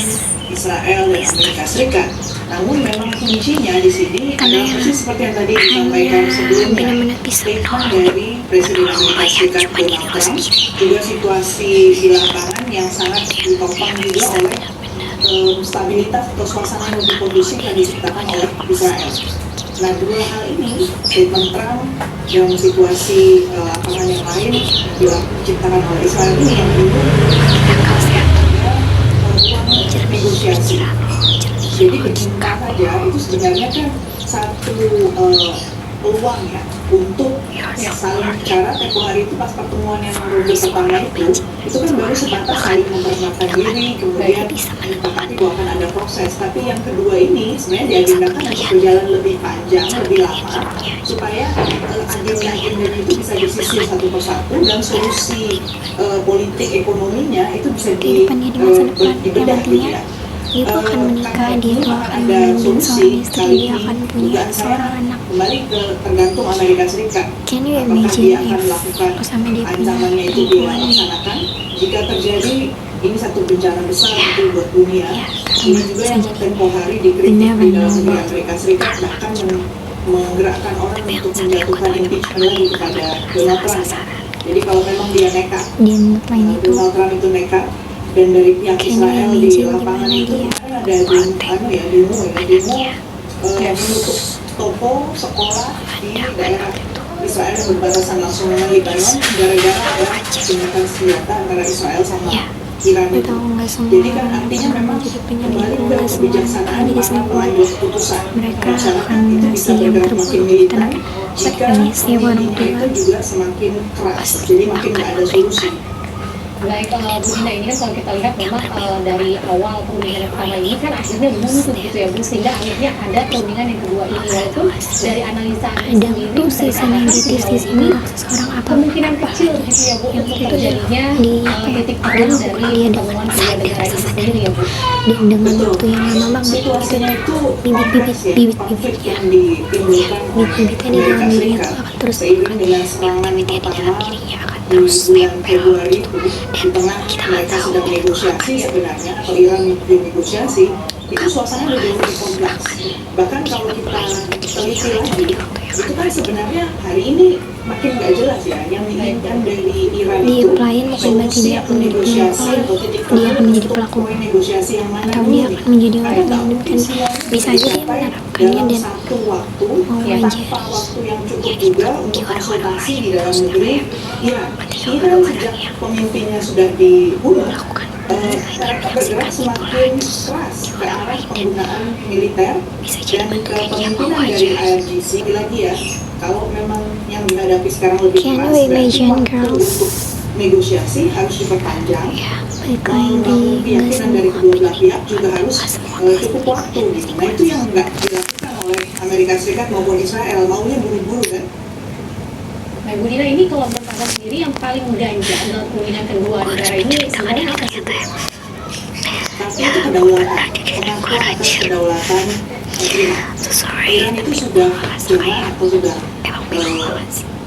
Israel, dan Amerika Serikat. Namun memang kuncinya di sini adalah persis seperti yang tadi disampaikan sebelumnya, statement dari Presiden Amerika Serikat Donald Trump, juga situasi di lapangan yang sangat ditopang juga oleh stabilitas atau suasana yang lebih kondusif yang diciptakan oleh Israel. Nah, dua hal ini, statement Trump dan situasi lapangan yang lain yang diciptakan oleh Israel ini yang dulu ruang negosiasi. Jadi berjumpa saja itu sebenarnya kan satu peluang ya untuk saling bicara. Tempo hari itu pas pertemuan yang ronde pertama itu kan baru sebatas saling memperkenalkan diri, kemudian disepakati bahwa akan ada proses. Tapi yang kedua ini sebenarnya diagendakan untuk berjalan lebih panjang, lebih lama, supaya agenda-agenda itu bisa disisir satu persatu dan solusi politik ekonominya itu bisa dibedah gitu ya. Dia tuh akan menikah, dia tuh akan mengandung seorang istri, dia akan punya seorang anak. Kembali ke tergantung Amerika Serikat. Can you Apakah dia imagine akan if melakukan sama dia punya ancamannya itu dilaksanakan? Jika terjadi, ini satu bencana besar untuk buat dunia. Ini juga yang tempo hari dikritik di dalam negeri Amerika Serikat, bahkan menggerakkan orang untuk menjatuhkan impeachment lagi kepada Donald Trump. Jadi kalau memang dia nekat, Donald Trump itu nekat, dan dari pihak Israel di lapangan itu ada demo menutup toko sekolah di daerah Israel yang berbatasan langsung dengan Lebanon gara-gara ada gencatan senjata antara Israel sama Iran itu. Jadi kan artinya memang kembali ke kebijaksanaan para pengambil keputusan. Mereka Masyarakat akan itu bisa masih yang bergerak makin militer jika teknisi kondisinya itu juga semakin keras. Jadi makin nggak ada solusi. Baik, Bu Dina, ini kan kalau kita lihat memang dari awal perundingan yang pertama ini kan akhirnya buntu gitu ya Bu, sehingga akhirnya ada perundingan yang kedua ini, walaupun dari analisa ada tuh sisi negatif sisi sekarang apa kemungkinan kecil gitu ya Bu untuk terjadinya titik terang dari pertemuan kedua negara ini sendiri ya Bu. dan dengan waktu yang lama banget Situasinya itu bibit-bibitnya yang ditimbulkan bibit-bibitnya di dalam dirinya itu akan terus seiring dengan serangan pertama di bulan Februari itu di tengah mereka sedang negosiasi sebenarnya atau Iran bernegosiasi itu suasana lebih kompleks. Bahkan kalau kita teliti lagi itu kan sebenarnya hari ini makin nggak jelas ya yang diinginkan dari Iran dia itu pelayan mungkin solusi dia atau negosiasi atau titik dia akan menjadi untuk pelaku poin negosiasi yang mana atau dulu dia nih. akan menjadi orang Karena yang mungkin bisa aja dia menerapkannya dalam dan satu waktu mau aja tanpa waktu yang cukup juga untuk konsultasi di dalam negeri. Ya, Iran sejak pemimpinnya sudah dibunuh mereka bergerak semakin keras ke arah penggunaan militer dan kepemimpinan dari IRGC. Lagi ya, kalau memang yang dihadapi sekarang lebih Can keras, you berarti imagine, waktu girls? untuk negosiasi harus diperpanjang. balik lagi di Keyakinan dari kedua belah pihak juga harus cukup waktu gitu. Nah itu yang nggak dilakukan oleh Amerika Serikat maupun Israel, maunya buru-buru kan. Nah, Bu Dina, ini kalau menurut Anda sendiri yang paling mengganjal dalam perundingan kedua negara ini sebenarnya apa sih? Tapi itu kedaulatan, pengakuan atas kedaulatan Iran. Iran itu sudah dengar atau sudah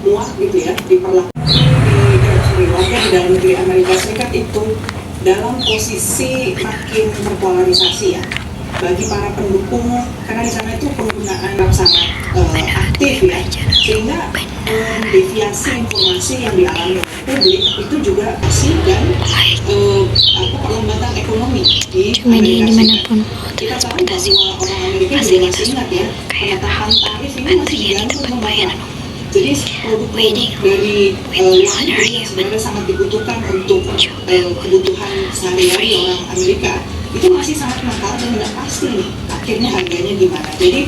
muak gitu ya diperlakukan warga di dalam negeri Amerika Serikat itu dalam posisi makin berpolarisasi ya. bagi para pendukung, karena di sana itu penggunaan sangat aktif ya, sehingga deviasi informasi yang dialami oleh publik itu juga kasih dan perlambatan ekonomi di Amerika Serikat. Kita tahu bahwa orang Amerika juga masih ingat ya, penetapan tarif ini masih digantung pembayaran. Jadi produk dari luar negeri yang sebenarnya sangat dibutuhkan untuk kebutuhan sehari-hari orang Amerika itu masih sangat mahal dan tidak pasti nih akhirnya harganya gimana. Jadi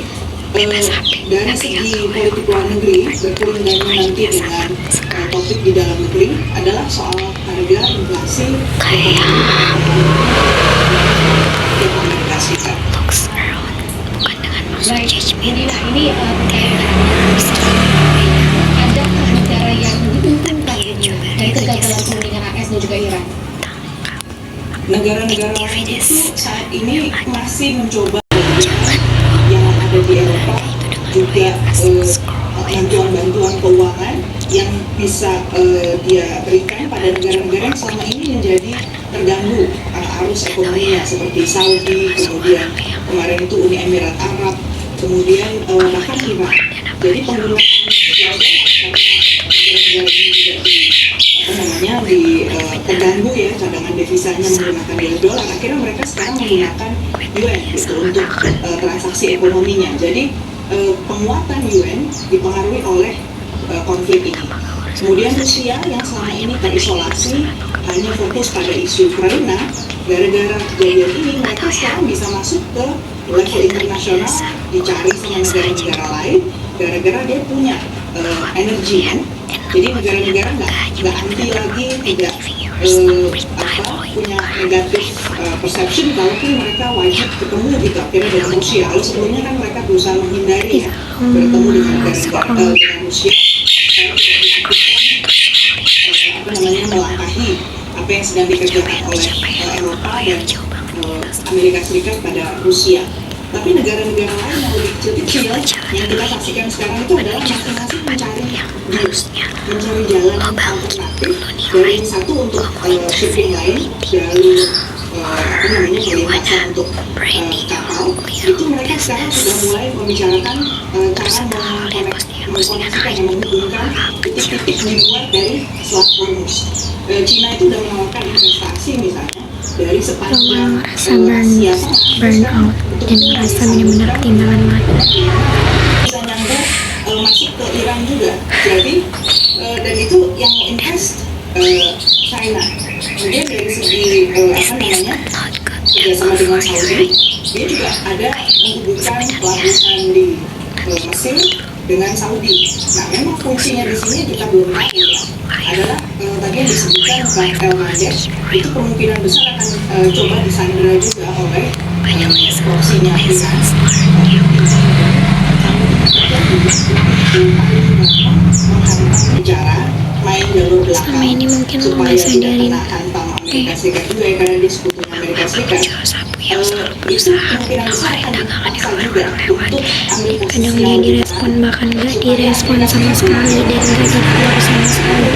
dari segi politik luar negeri berkelindahan nanti dengan topik di dalam negeri adalah soal harga, inflasi, dan Amerika Serikat. Baik, ini ada negara yang diuntungkan dari kegagalan perundingan AS dan juga Iran. Negara-negara lain itu saat ini masih mencoba yang ada di Eropa juga bantuan-bantuan keuangan yang bisa dia berikan pada negara-negara yang selama ini menjadi terganggu arus ekonominya seperti Saudi, kemudian kemarin itu Uni Emirat Arab, kemudian bahkan Iran. Jadi penggunaan terganggu ya cadangan devisanya menggunakan dolar, akhirnya mereka sekarang menggunakan yuan gitu untuk transaksi ekonominya. Jadi penguatan yuan dipengaruhi oleh konflik ini. Kemudian Rusia yang selama ini terisolasi hanya fokus pada isu Ukraina, gara-gara kejadian ini mereka sekarang bisa masuk ke level internasional, dicari sama negara-negara lain gara-gara dia punya energi kan. Jadi negara-negara nggak anti lagi, tidak punya negatif perception kalaupun mereka wajib ketemu gitu akhirnya dengan Rusia. Lalu sebelumnya kan mereka berusaha menghindari ya bertemu dengan negara-negara dengan Rusia melangkahi apa yang sedang dikerjakan oleh Eropa dan Amerika Serikat pada Rusia. Tapi negara-negara lain yang lebih kecil-kecil yang kita saksikan sekarang itu adalah masing-masing mencari jalan alternatif dari satu untuk shipping lain, jalur perlintasan untuk kapal. Itu mereka sekarang sudah mulai membicarakan cara mengkoneksikan yang menghubungkan titik-titik di luar dari Selat Hormuz. Cina itu sudah menawarkan investasi misalnya dari sepanjang burn out dan merasa benar-benar ketinggalan mati. Bisa nyambung masuk ke Iran juga. Jadi dan itu yang mau invest China. Kemudian dari segi kerjasama dengan Saudi, dia juga ada menghubungkan pelabuhan di Mesir dengan Saudi. Nah, memang fungsinya di sini kita belum tahu ya. Adalah tadi yang disebutkan Bang El Nader, itu kemungkinan besar akan coba disandera juga oleh proksinya Iran. Menghantam bicara, main jalur belakang Selama ini mungkin lo supaya nggak tidak sadarin kena hantam Amerika Serikat juga ya, karena dia sekutunya Amerika Serikat. Itu kemungkinan besar akan dipaksa juga untuk ambil posisi kadang dia yang direspon bahkan gak direspon sama sekali dan gak dikeluar sama sekali.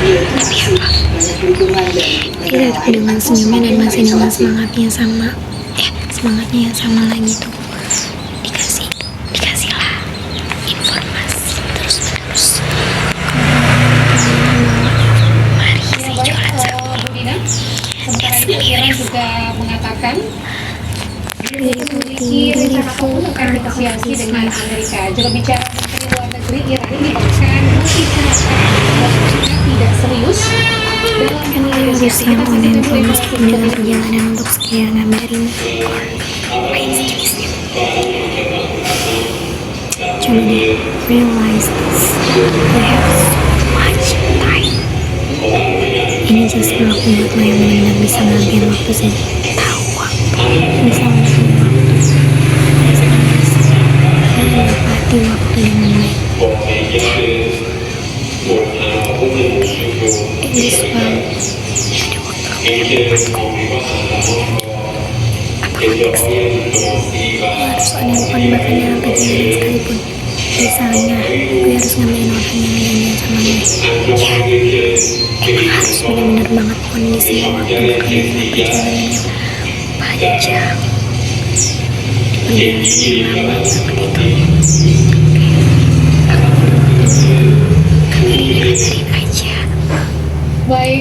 Kita tapi dengan senyumnya dan masih dengan semangatnya yang sama lagi tuh dikasihlah informasi terus menerus. Mari saya jualan Budina, sementara itu Iran juga mengatakan memiliki rencana apapun akan negosiasi dengan Amerika. Juru bicara Menteri Luar Negeri Iran ini bahkan mengatakan tidak serius dalam Rusia mengklaim meskipun dalam perjalanan untuk sekian hari. Coba deh, realize this. We have so much time. Ini justru aku buat lo yang benar-benar bisa ngambil waktu sih. Tahu waktu, bisa ngambil waktu. Bisa melewati waktu dengan baik. In this world, ada waktu yang harus ada depan makan dalam perjalanan sekalipun. Misalnya, gue harus ngambilin orang yang janjian sama gue. Emang harus benar-benar banget kondisi waktu makan dalam perjalanan yang panjang. Baik,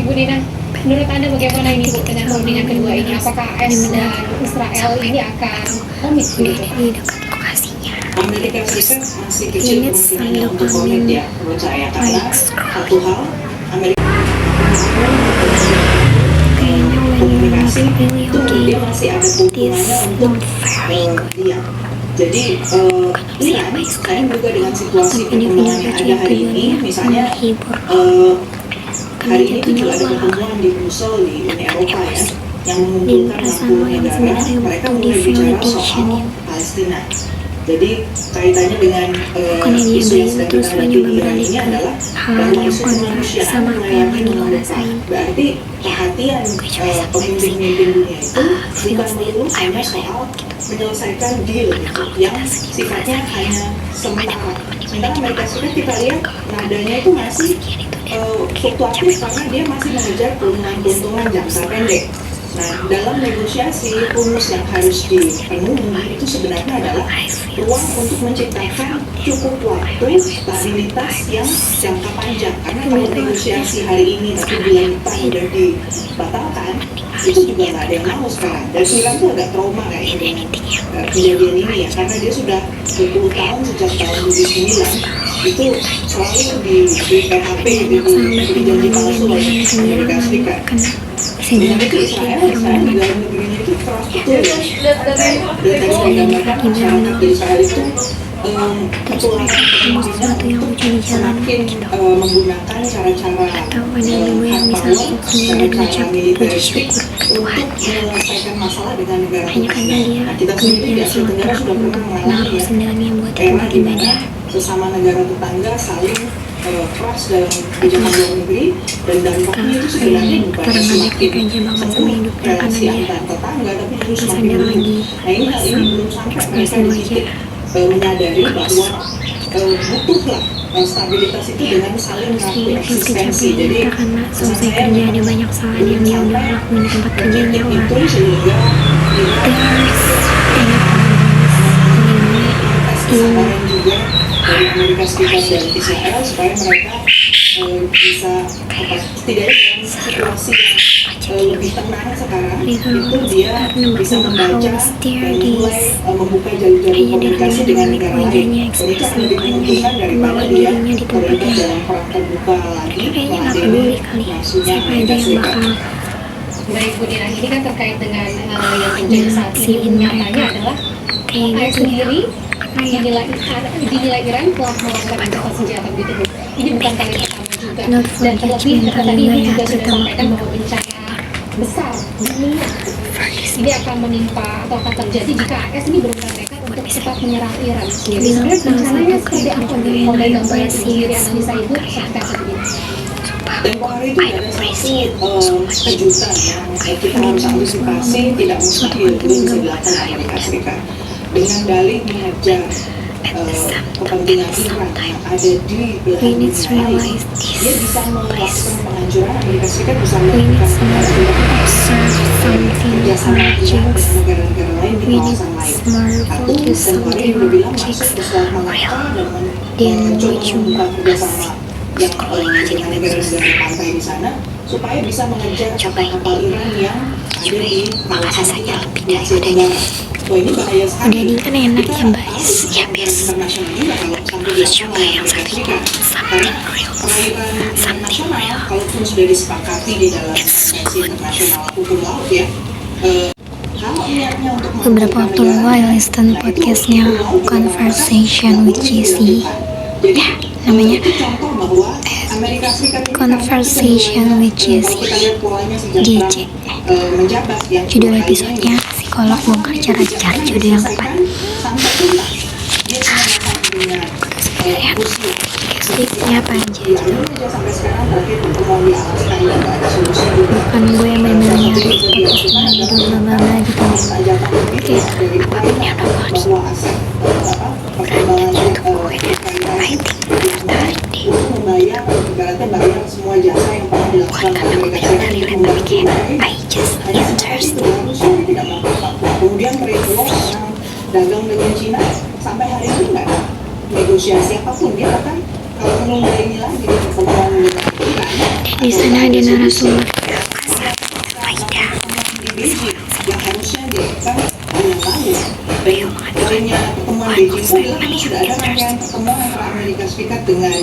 Bu Dina. Menurut Anda bagaimana ini Bu dengan perundingan kedua ini? Apakah AS dan Israel ini akan komit begitu? Di dekat lokasinya. Amerika Serikat masih kecil kemungkinannya untuk komit ya menurut saya, karena satu hal Amerika komunikasi itu dia masih ada keuntungannya untuk dia. Jadi Iran sekarang juga dengan situasi perkembangan yang ada hari ini, misalnya hari ini tuh juga ada pertemuan di Brussel di Uni Eropa ya, yang mengumpulkan 60 negara, mereka mulai bicara soal Palestina. Jadi kaitannya dengan isu yang sedang kita hadapi di Iran ini adalah bahwa isu kemanusiaan mulai mengemuka. Berarti perhatian pemimpin-pemimpin dunia itu bukan melulu hanya soal menyelesaikan deal gitu, yang sifatnya hanya sementara. Sementara Amerika Serikat kita lihat nadanya itu masih fluktuatif karena dia masih mengejar keuntungan jangka pendek. Nah, dalam negosiasi rumus yang harus dipenuhi itu sebenarnya adalah ruang untuk menciptakan cukup waktu stabilitas yang jangka panjang. Karena kalau negosiasi hari ini tapi bulan depan udah dibatalkan, itu juga nggak ada yang mau sekarang. Dan Iran tuh agak trauma kayak ini kejadian ini ya, karena dia sudah 20 tahun sejak tahun 2009 itu selalu di PHP, di janji palsu oleh Amerika Serikat. Dengan itu Israel di dalam negerinya itu keras betul ya. Dan tadi saya gambarkan masyarakat di Israel itu ketularan kemungkinan untuk semakin menggunakan cara-cara hard power, cara-cara militeristik untuk menyelesaikan masalah dengan negara-negara. Nah, kita sendiri di Asia Tenggara sudah pernah mengalami ya, era di mana sesama negara tetangga saling keras dalam kebijakan luar negeri, dan dampaknya itu sebenarnya bukan semakin sempurna relasi antar tetangga, tapi justru semakin buruk. Nah ini hal ini belum sampai mereka di titik menyadari bahwa butuhlah stabilitas itu dengan saling mengakui eksistensi. Jadi pesan saya ada banyak kesalahan yang dia udah lakuin di tempat kerjanya lah. itu sehingga kesabaran juga dari Amerika Serikat dan Israel supaya mereka bisa setidaknya dalam situasi yang lebih tenang sekarang, itu dia bisa membaca dan mulai membuka jalur-jalur komunikasi dengan negara lain, dan itu akan lebih menguntungkan daripada dia terlibat dalam perang terbuka lagi meladeni maksudnya Amerika Serikat. Baik Bu Dina, ini kan terkait dengan yang terjadi saat ini, nyatanya adalah AS sendiri dinilai Iran telah melakukan gencatan senjata begitu Bu. Ini bukan kali pertama juga, dan terlebih tadi ini juga sudah disampaikan bahwa bencana besar dunia ini akan menimpa atau akan terjadi jika AS ini berusaha nekat untuk cepat menyerang Iran sendiri. Sebenarnya rencananya seperti apa Bu? Kalau dari gambaran sendiri analisa Ibu seperti apa begini? Tempoh hari itu ada satu kejutan yang kita harus antisipasi, tidak mustahil itu bisa dilakukan Amerika Serikat dengan dalih mengejar kepentingan Iran yang ada di belahan dunia lain. Dia bisa melakukan penghancuran, Amerika Serikat bisa melakukan kerjasama dengan negara-negara lain di kawasan lain. Satu, tempoh hari udah bilang masuk ke Selat Malaka dan mencoba membuka kerjasama yang dengan negara-negara pantai di sana supaya bisa mengejar kapal-kapal Iran yang ada di kawasan Asia Tenggara. Wah, ini bahaya sekali. Udah ini kan enak ya guys, ya biasa. Internasional juga kalau sampai dilakukan oleh Amerika Serikat. Karena perairan internasional, kalaupun sudah disepakati di dalam konvensi internasional hukum laut ya, kalau niatnya untuk Beberapa waktu lalu I listen podcastnya Conversation with Jesse. jadi Namanya itu contoh bahwa Amerika Serikat ini Conversation with Jesse kita lihat polanya sejak JJ. Trump menjabat yang Judul episodenya Psikolog Bongkar Cara Cari Jodoh yang Tepat. sampai tuntas dia cuma dengan Rusia. Listnya apa aja? Lalu dia sampai sekarang terakhir pertemuan di Alaska yang nggak ada solusi juga. Bukan gue yang bener-bener nyari podcastnya judul bla-bla-bla gitu. Oke, dari Ukraina bahwa aset perkembangan untuk membayar ibaratnya bayar semua jasa yang pernah dilakukan oleh Amerika Serikat untuk membantu Ukraina. Hanya sekarang Rusia tidak mau. Kemudian trade war dagang dengan Cina sampai hari ini nggak ada negosiasi apapun. Dia bahkan kalau menunda ini lagi di pertemuan dengan Iran, Di sana ada narasumber. di Beijing yang harusnya dilakukan bulan lalu. Dan poinnya pertemuan Beijing itu adalah karena sudah ada rangkaian pertemuan antara Amerika Serikat dengan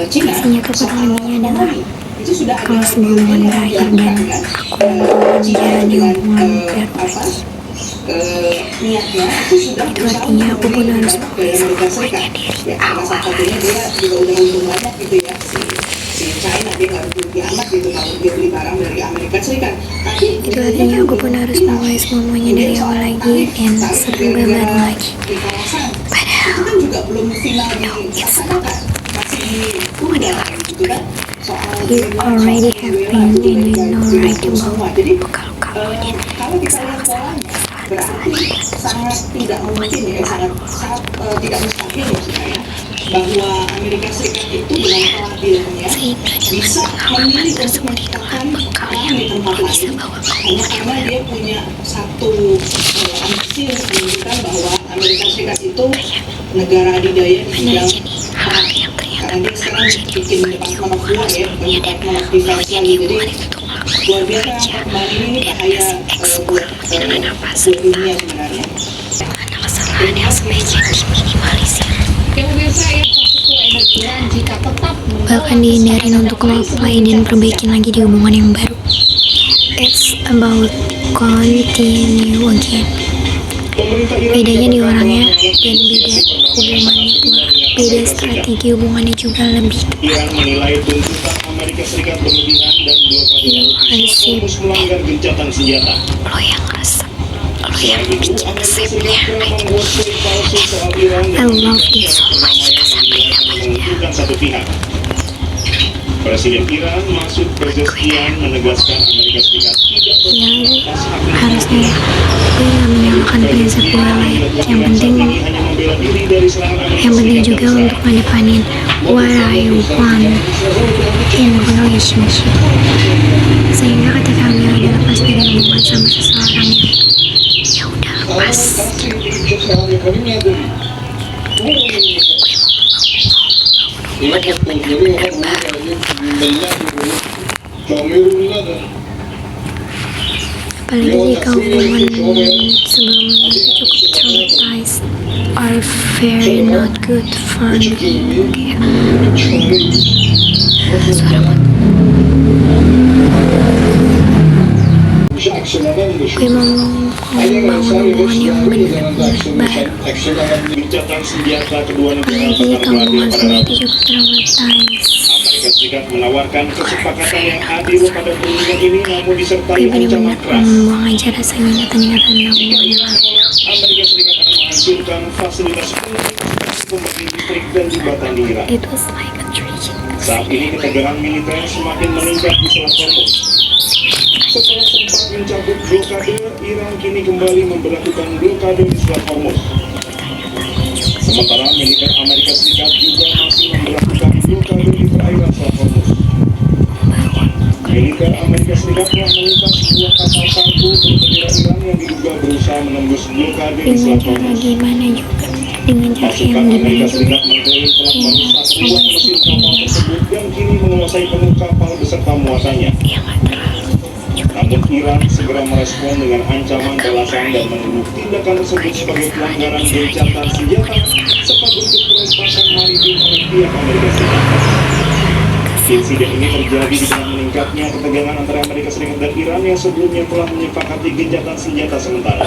Cina Isinya keperluannya adalah itu sudah ada kalau sebelum berakhir dan Cina menjalani dengan hubungan niatnya itu sudah itu artinya aku pun harus dari Amerika Serikat. Ya, karena salah satunya dia juga udah untung banyak gitu ya, si China dia nggak rugi amat gitu kalau dia beli barang dari Amerika Serikat. Tapi itu artinya aku pun harus mulai semuanya dari awal lagi dan serba baru lagi. di kawasan itu kan juga belum final dilaksanakan, masih ditunda gitu kan, soal You already have been and you know right semua. about Jadi kalau kalau kita lihat polanya berarti sangat tidak mungkin ya, sangat tidak mustahil maksud saya bahwa Amerika Serikat itu dengan kelabilnya bisa memilih untuk menciptakan perang di tempat lain hanya karena dia punya satu ambisi untuk menunjukkan bahwa Amerika Serikat itu negara adidaya di bidang perang. Karena dia sekarang bikin Department of War ya, bukan Department of Defense lagi. Jadi luar biasa perkembangan ini bahaya buat dunia sebenarnya. Yang pemirsa ya, infrastruktur energi Iran jika tetap bahkan dihindarin untuk apply dan perbaikin lagi di hubungan yang baru. It's about continue again. Bedanya di orangnya dan beda hubungannya pula. Beda strategi hubungannya juga lebih. Iran menilai tuntutan Amerika Serikat berlebihan dan blokade fokus melanggar gencatan senjata. Lo yang resep. Lo Selain yang itu, bikin Amerika resep. Serikat telah membuat klaim palsu soal Iran I yang love this so much. menguntungkan satu pihak. Presiden Iran Masud Pezeshkian menegaskan Amerika Serikat tidak Yang atas hak harusnya gue nggak menyalahkan prinsip gue lah ya. Yang penting hanya membela diri dari serangan Amerika yang penting Serikat juga dan untuk ngedepanin what I want in relationship. Sehingga ketika Amira udah lepas dari hubungan sama seseorang yang ya udah lepas, apalagi jika hubungan sebelumnya itu cukup traumatized are very not good for me. Gue mau membangun hubungan yang benar-benar baru. gencatan senjata kedua negara Apalagi jika akan hubungan berakhir pada saya Rabu. itu cukup traumatized. Amerika Serikat menawarkan kesepakatan yang adil pada perundingan ini namun disertai Gue ancaman benar-benar keras. membuang aja rasa ingatan-ingatan tentang hubungan yang lalu. Amerika Serikat akan menghancurkan fasilitas penting pembangkit listrik dan jembatan di Iran. It was like a dream. Saat ini ketegangan militer semakin meningkat di Selat Hormuz. Setelah sempat mencabut blokade, Iran kini kembali memberlakukan blokade di Selat Hormuz. Sementara militer Amerika Serikat juga masih memberlakukan blokade di perairan Selat Hormuz. Militer Amerika Serikat telah menyita sebuah kapal kargo berbendera Iran yang diduga berusaha menembus blokade di Dengan Selat cara Hormuz. gimana juga, dengan cara Pasukan yang gimana Amerika juga. Serikat mengklaim telah merusak ruang mesin kapal tersebut dan kini menguasai penuh kapal beserta muatannya. Ya nggak terlalu. Namun Iran segera merespon dengan ancaman balasan dan menuduh tindakan tersebut sebagai pelanggaran gencatan senjata serta bentuk perompakan maritim oleh pihak Amerika Serikat. Insiden ini terjadi di tengah meningkatnya ketegangan antara Amerika Serikat dan Iran yang sebelumnya telah menyepakati gencatan senjata sementara.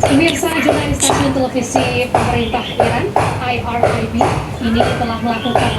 Pemirsa, jurnalis stasiun televisi pemerintah Iran IRIB ini telah melakukan